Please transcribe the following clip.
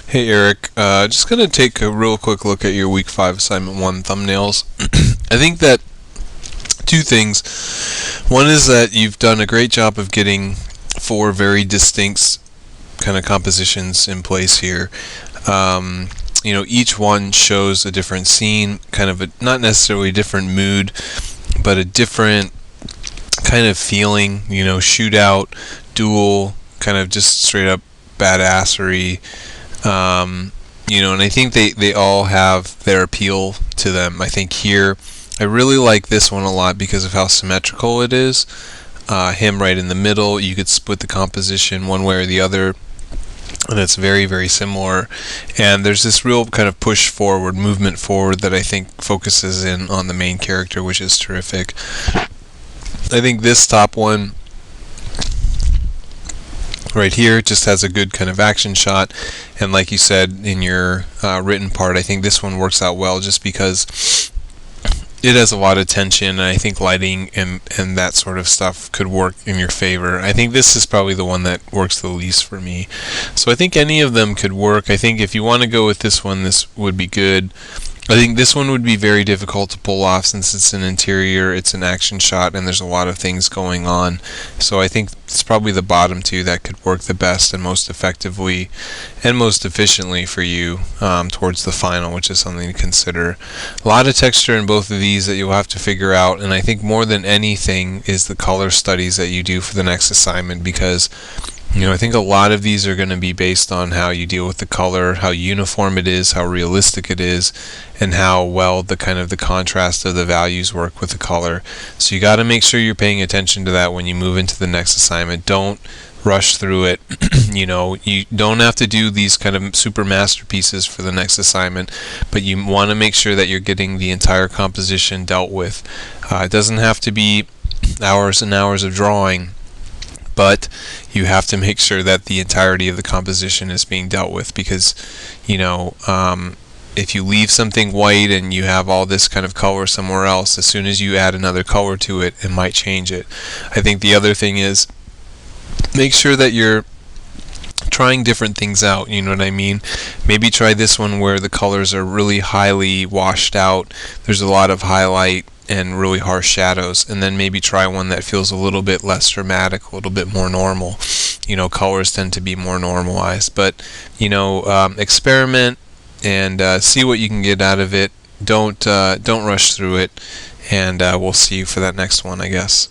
Hey Eric, just going to take a real quick look at your Week 5 Assignment 1 thumbnails. I think that two things. One is that you've done a great job of getting four very distinct kind of compositions in place here. Each one shows a different scene, kind of not necessarily a different mood, but a different kind of feeling, shootout, duel, kind of just straight up badassery. And I think they all have their appeal to them. I think here, I really like this one a lot because of how symmetrical it is. Him right in the middle, you could split the composition one way or the other, and it's very, very similar. And there's this real kind of push forward, movement forward that I think focuses in on the main character, which is terrific. I think this top one right here just has a good kind of action shot, and like you said in your written part, I think this one works out well just because it has a lot of tension, and I think lighting and that sort of stuff could work in your favor. I think this is probably the one that works the least for me. So I think any of them could work. I think if you want to go with this one, this would be good. I think this one would be very difficult to pull off since it's an interior, it's an action shot, and there's a lot of things going on. So I think it's probably the bottom two that could work the best and most effectively and most efficiently for you towards the final, which is something to consider. A lot of texture in both of these that you'll have to figure out, and I think more than anything is the color studies that you do for the next assignment, because I think a lot of these are going to be based on how you deal with the color, how uniform it is, how realistic it is, and how well the contrast of the values work with the color. So you got to make sure you're paying attention to that when you move into the next assignment. Don't rush through it. You don't have to do these kind of super masterpieces for the next assignment, but you want to make sure that you're getting the entire composition dealt with. It doesn't have to be hours and hours of drawing, but you have to make sure that the entirety of the composition is being dealt with, because if you leave something white and you have all this kind of color somewhere else, as soon as you add another color to it, it might change it. I think the other thing is make sure that you're trying different things out, you know what I mean? Maybe try this one where the colors are really highly washed out, there's a lot of highlight and really harsh shadows, and then maybe try one that feels a little bit less dramatic, a little bit more normal. Colors tend to be more normalized, but experiment and see what you can get out of it. Don't rush through it, and we'll see you for that next one, I guess.